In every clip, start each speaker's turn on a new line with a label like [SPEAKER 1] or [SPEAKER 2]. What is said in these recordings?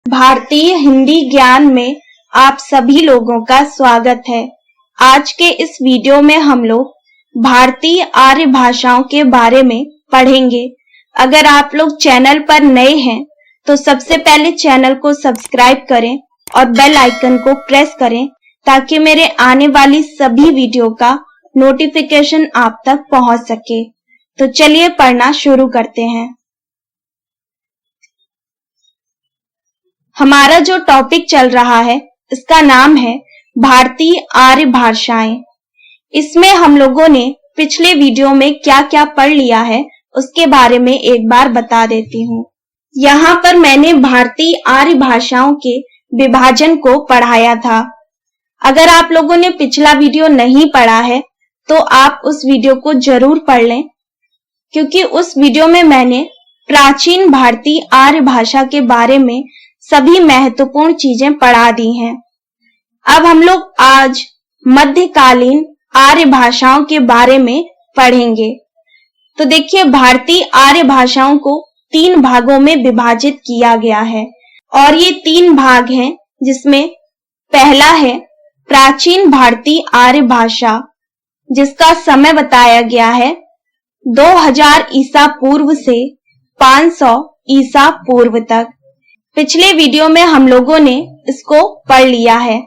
[SPEAKER 1] भारतीय हिंदी ज्ञान में आप सभी लोगों का स्वागत है। आज के इस वीडियो में हम लोग भारतीय आर्य भाषाओं के बारे में पढ़ेंगे। अगर आप लोग चैनल पर नए हैं तो सबसे पहले चैनल को सब्सक्राइब करें और बेल आइकन को प्रेस करें ताकि मेरे आने वाली सभी वीडियो का नोटिफिकेशन आप तक पहुंच सके। तो चलिए पढ़ना शुरू करते हैं। हमारा जो टॉपिक चल रहा है इसका नाम है भारतीय आर्य भाषाएं। इसमें हम लोगों ने पिछले वीडियो में क्या क्या पढ़ लिया है उसके बारे में एक बार बता देती हूँ। यहाँ पर मैंने भारतीय आर्य भाषाओं के विभाजन को पढ़ाया था। अगर आप लोगों ने पिछला वीडियो नहीं पढ़ा है तो आप उस वीडियो को जरूर पढ़ लें, क्योंकि उस वीडियो में मैंने प्राचीन भारतीय आर्य भाषा के बारे में सभी महत्वपूर्ण चीजें पढ़ा दी हैं। अब हम लोग आज मध्यकालीन आर्य भाषाओं के बारे में पढ़ेंगे। तो देखिए, भारतीय आर्य भाषाओं को 3 भागों में विभाजित किया गया है और ये 3 भाग हैं, जिसमें पहला है प्राचीन भारतीय आर्य भाषा, जिसका समय बताया गया है 2000 ईसा पूर्व से 500 ईसा पूर्व तक। पिछले वीडियो में हम लोगों ने इसको पढ़ लिया है।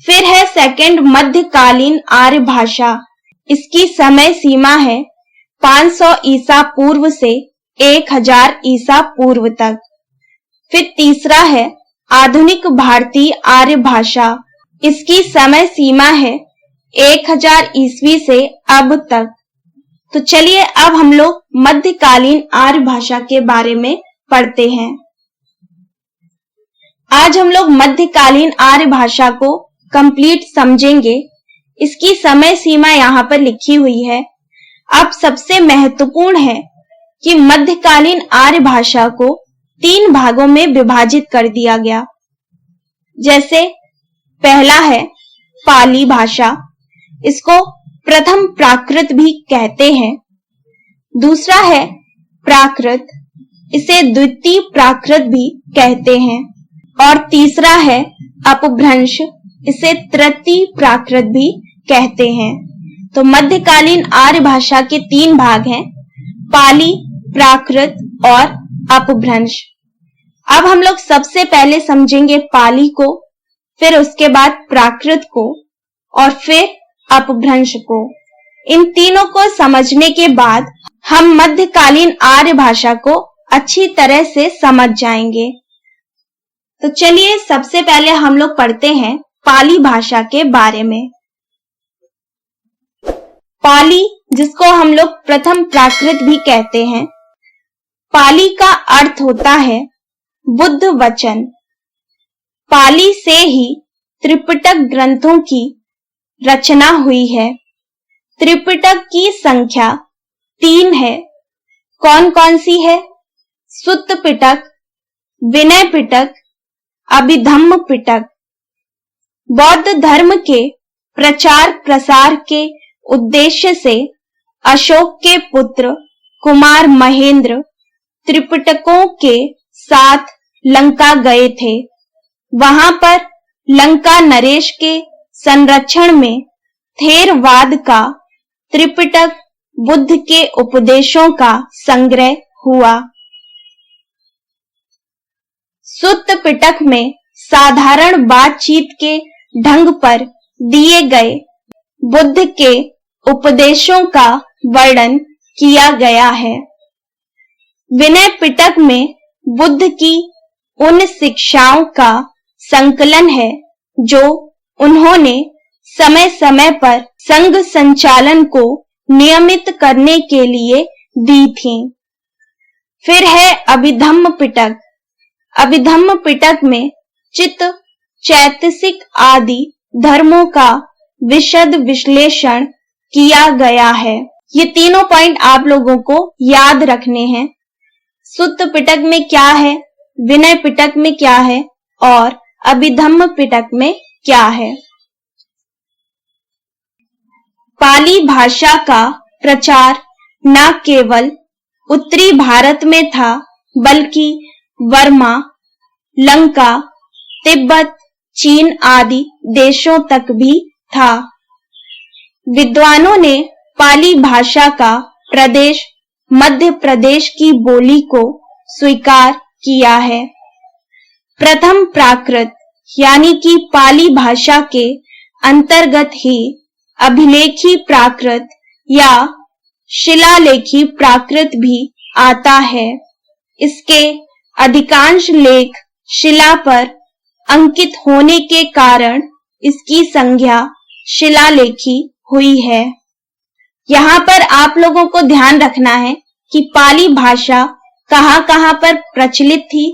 [SPEAKER 1] फिर है सेकंड मध्यकालीन आर्य भाषा, इसकी समय सीमा है 500 ईसा पूर्व से 1000 ईसा पूर्व तक। फिर तीसरा है आधुनिक भारतीय आर्य भाषा, इसकी समय सीमा है 1000 ईस्वी से अब तक। तो चलिए अब हम लोग मध्यकालीन आर्य भाषा के बारे में पढ़ते हैं। आज हम लोग मध्यकालीन आर्य भाषा को कंप्लीट समझेंगे। इसकी समय सीमा यहाँ पर लिखी हुई है। अब सबसे महत्वपूर्ण है कि मध्यकालीन आर्य भाषा को 3 भागों में विभाजित कर दिया गया। जैसे पहला है पाली भाषा, इसको प्रथम प्राकृत भी कहते हैं। दूसरा है प्राकृत, इसे द्वितीय प्राकृत भी कहते हैं। और तीसरा है अपभ्रंश, इसे तृतीय प्राकृत भी कहते हैं। तो मध्यकालीन आर्य भाषा के 3 भाग हैं, पाली, प्राकृत और अपभ्रंश। अब हम लोग सबसे पहले समझेंगे पाली को, फिर उसके बाद प्राकृत को और फिर अपभ्रंश को। इन तीनों को समझने के बाद हम मध्यकालीन आर्य भाषा को अच्छी तरह से समझ जाएंगे। तो चलिए सबसे पहले हम लोग पढ़ते हैं पाली भाषा के बारे में। पाली, जिसको हम लोग प्रथम प्राकृत भी कहते हैं, पाली का अर्थ होता है बुद्ध वचन। पाली से ही त्रिपिटक ग्रंथों की रचना हुई है। त्रिपिटक की संख्या 3 है। कौन कौन सी है? सुत्त पिटक, विनय पिटक, अभिधम्म पिटक। बौद्ध धर्म के प्रचार प्रसार के उद्देश्य से अशोक के पुत्र कुमार महेंद्र त्रिपिटकों के साथ लंका गए थे। वहां पर लंका नरेश के संरक्षण में थेरवाद का त्रिपिटक बुद्ध के उपदेशों का संग्रह हुआ। सुत्त पिटक में साधारण बातचीत के ढंग पर दिए गए बुद्ध के उपदेशों का वर्णन किया गया है। विनय पिटक में बुद्ध की उन शिक्षाओं का संकलन है जो उन्होंने समय समय पर संघ संचालन को नियमित करने के लिए दी थी। फिर है अभिधम्म पिटक। अभिधम्म पिटक में चित्त, चैतसिक आदि धर्मों का विशद विश्लेषण किया गया है। ये तीनों पॉइंट आप लोगों को याद रखने हैं। सुत्त पिटक में क्या है, विनय पिटक में क्या है और अभिधम्म पिटक में क्या है। पाली भाषा का प्रचार न केवल उत्तरी भारत में था, बल्कि वर्मा, लंका, तिब्बत, चीन आदि देशों तक भी था। विद्वानों ने पाली भाषा का प्रदेश मध्य प्रदेश की बोली को स्वीकार किया है। प्रथम प्राकृत यानी कि पाली भाषा के अंतर्गत ही अभिलेखी प्राकृत या शिलालेखी प्राकृत भी आता है। इसके अधिकांश लेख शिला पर अंकित होने के कारण इसकी संज्ञा शिलालेखी हुई है। यहाँ पर आप लोगों को ध्यान रखना है कि पाली भाषा कहाँ-कहाँ पर प्रचलित थी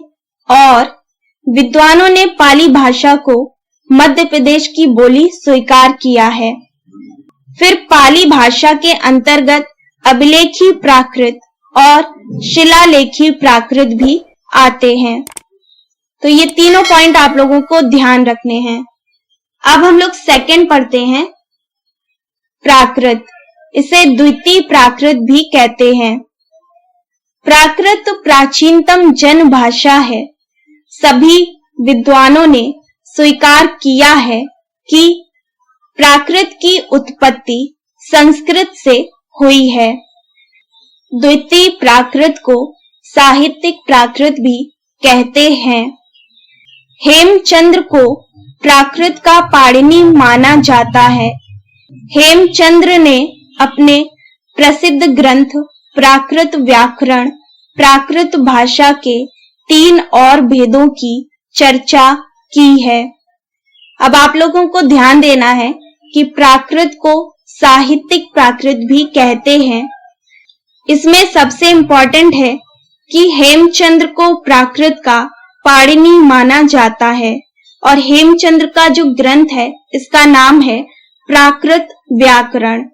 [SPEAKER 1] और विद्वानों ने पाली भाषा को मध्य प्रदेश की बोली स्वीकार किया है। फिर पाली भाषा के अंतर्गत अभिलेखी प्राकृत और शिलालेखी प्राकृत भी आते हैं। तो ये तीनों पॉइंट आप लोगों को ध्यान रखने हैं। अब हम लोग सेकंड पढ़ते हैं, प्राकृत। इसे द्वितीय प्राकृत भी कहते हैं। प्राकृत प्राचीनतम जन भाषा है। सभी विद्वानों ने स्वीकार किया है कि प्राकृत की उत्पत्ति संस्कृत से हुई है। द्वितीय प्राकृत को साहित्यिक प्राकृत भी कहते हैं। हेमचंद्र को प्राकृत का पाणिनि माना जाता है। हेमचंद्र ने अपने प्रसिद्ध ग्रंथ प्राकृत व्याकरण, प्राकृत भाषा के 3 और भेदों की चर्चा की है। अब आप लोगों को ध्यान देना है कि प्राकृत को साहित्यिक प्राकृत भी कहते हैं। इसमें सबसे इम्पोर्टेंट है कि हेमचंद्र को प्राकृत का पाणिनि माना जाता है और हेमचंद्र का जो ग्रंथ है इसका नाम है प्राकृत व्याकरण।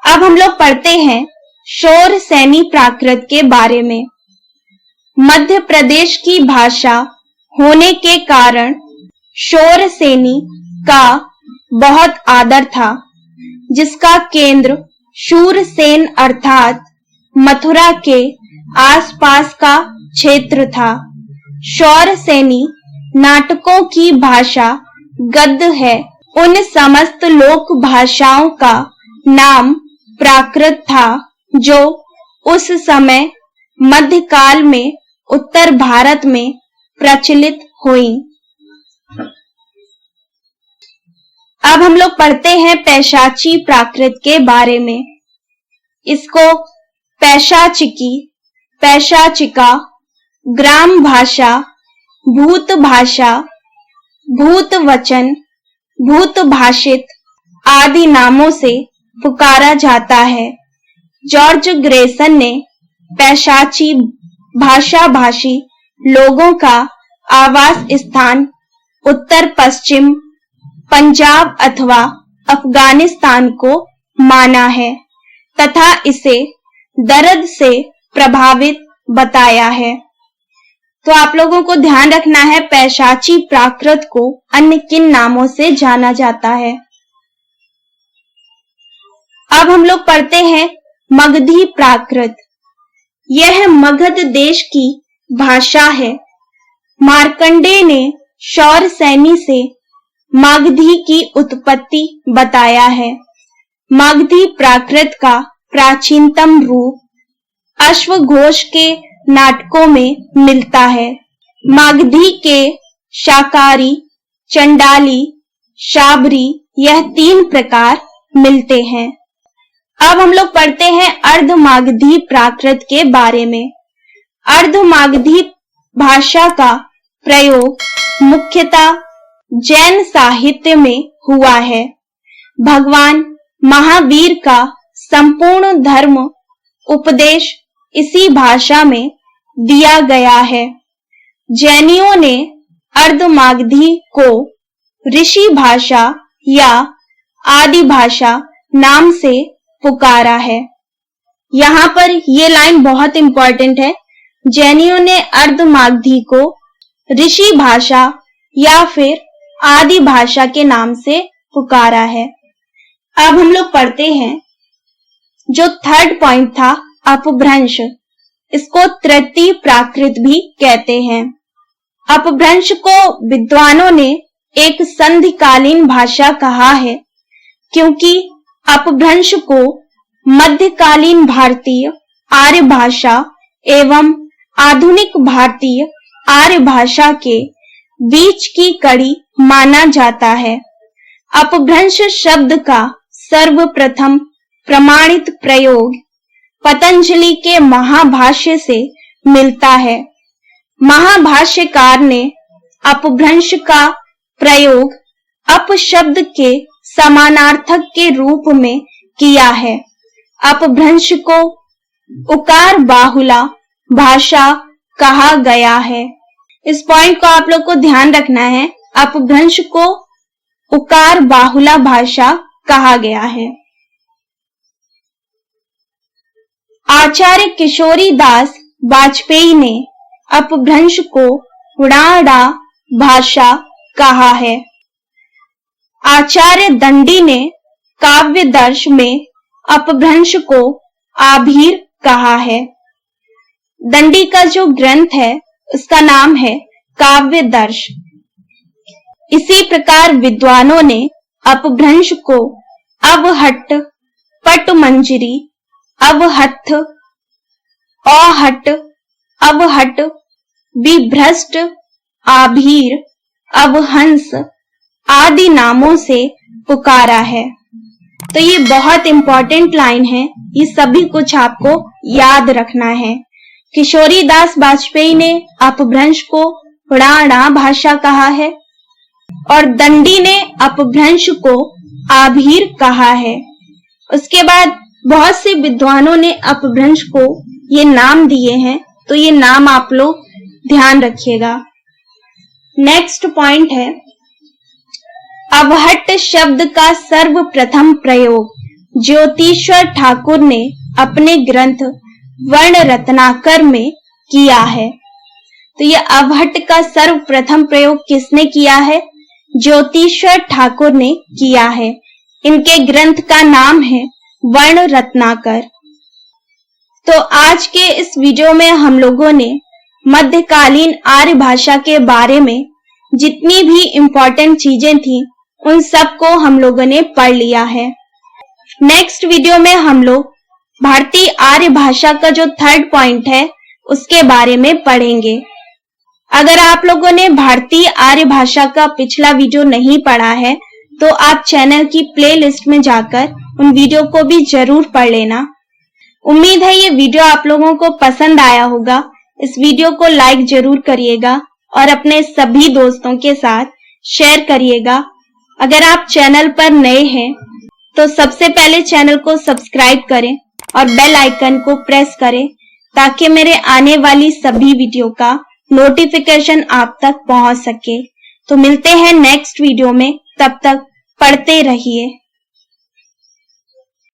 [SPEAKER 1] अब हम लोग पढ़ते हैं शौरसेनी प्राकृत के बारे में। मध्य प्रदेश की भाषा होने के कारण शौरसेनी का बहुत आदर था, जिसका केंद्र शूरसेन अर्थात मथुरा के आसपास का क्षेत्र था। शौरसेनी नाटकों की भाषा गद्य है। उन समस्त लोक भाषाओं का नाम प्राकृत था जो उस समय मध्यकाल में उत्तर भारत में प्रचलित हुई। अब हम लोग पढ़ते हैं पैशाची प्राकृत के बारे में। इसको पैशाचिकी, पैशाचिका, ग्राम भाषा, भूत भाषा, भूत वचन, भूत भाषित आदि नामों से पुकारा जाता है। जॉर्ज ग्रेसन ने पैशाची भाषा भाषी लोगों का आवास स्थान उत्तर पश्चिम पंजाब अथवा अफगानिस्तान को माना है तथा इसे दर्द से प्रभावित बताया है। तो आप लोगों को ध्यान रखना है पैशाची प्राकृत को अन्य किन नामों से जाना जाता है। अब हम लोग पढ़ते हैं मगधी प्राकृत। यह मगध देश की भाषा है। मार्कंडेय ने शौरसेनी से मागधी की उत्पत्ति बताया है। मागधी प्राकृत का प्राचीनतम रूप अश्वघोष के नाटकों में मिलता है। मागधी के शाकारी, चंडाली, शाबरी यह 3 प्रकार मिलते हैं। अब हम लोग पढ़ते हैं अर्धमागधी प्राकृत के बारे में। अर्धमागधी भाषा का प्रयोग मुख्यतः जैन साहित्य में हुआ है। भगवान महावीर का संपूर्ण धर्म उपदेश इसी भाषा में दिया गया है। जैनियों ने अर्धमागधी को ऋषि भाषा या आदि भाषा नाम से पुकारा है। यहाँ पर ये लाइन बहुत इंपॉर्टेंट है। जैनियों ने अर्धमागधी को ऋषि भाषा या फिर आदि भाषा के नाम से पुकारा है। अब हम लोग पढ़ते हैं जो थर्ड पॉइंट था अपभ्रंश। इसको तृतीय प्राकृत भी कहते हैं। अपभ्रंश को विद्वानों ने एक संधिकालीन भाषा कहा है, क्योंकि अपभ्रंश को मध्यकालीन भारतीय आर्य भाषा एवं आधुनिक भारतीय आर्य भाषा के बीच की कड़ी माना जाता है। अपभ्रंश शब्द का सर्वप्रथम प्रमाणित प्रयोग पतंजलि के महाभाष्य से मिलता है। महाभाष्यकार ने अपभ्रंश का प्रयोग अपशब्द के समानार्थक के रूप में किया है। अपभ्रंश को उकार बाहुला भाषा कहा गया है। इस पॉइंट को आप लोग को ध्यान रखना है। अपभ्रंश को उकार बाहुला भाषा कहा गया है। आचार्य किशोरी दास वाजपेयी ने अपभ्रंश को उड़ाड़ा भाषा कहा है। आचार्य दंडी ने काव्यदर्श में अपभ्रंश को आभीर कहा है। दंडी का जो ग्रंथ है उसका नाम है काव्यदर्श। इसी प्रकार विद्वानों ने अपभ्रंश को अवहट्ट, पटमंजरी, अवहत्थ, औहट्ट, अवहट, विभ्रष्ट, आभीर, अवहंस आदि नामों से पुकारा है। तो ये बहुत इंपॉर्टेंट लाइन है, ये सभी कुछ आपको याद रखना है। किशोरी दास वाजपेयी ने अपभ्रंश को उड़ाड़ा भाषा कहा है और दंडी ने अपभ्रंश को आभीर कहा है। उसके बाद बहुत से विद्वानों ने अपभ्रंश को ये नाम दिए हैं, तो ये नाम आप लोग ध्यान रखिएगा। नेक्स्ट पॉइंट है अवहट्ट शब्द का सर्वप्रथम प्रयोग ज्योतिश्वर ठाकुर ने अपने ग्रंथ वर्ण रत्नाकर में किया है। तो ये अवहट्ट का सर्वप्रथम प्रयोग किसने किया है? ज्योतिश्वर ठाकुर ने किया है। इनके ग्रंथ का नाम है वर्ण रत्नाकर। तो आज के इस वीडियो में हम लोगों ने मध्यकालीन आर्य भाषा के बारे में जितनी भी इम्पोर्टेंट चीजें थी उन सब को हम लोगों ने पढ़ लिया है। नेक्स्ट वीडियो में हम लोग भारतीय आर्य भाषा का जो थर्ड पॉइंट है उसके बारे में पढ़ेंगे। अगर आप लोगों ने भारतीय आर्य भाषा का पिछला वीडियो नहीं पढ़ा है तो आप चैनल की प्लेलिस्ट में जाकर उन वीडियो को भी जरूर पढ़ लेना। उम्मीद है ये वीडियो आप लोगों को पसंद आया होगा। इस वीडियो को लाइक जरूर करिएगा और अपने सभी दोस्तों के साथ शेयर करिएगा। अगर आप चैनल पर नए हैं तो सबसे पहले चैनल को सब्सक्राइब करें और बेल आइकन को प्रेस करें ताकि मेरे आने वाली सभी वीडियो का नोटिफिकेशन आप तक पहुंच सके। तो मिलते हैं नेक्स्ट वीडियो में, तब तक पढ़ते रहिए।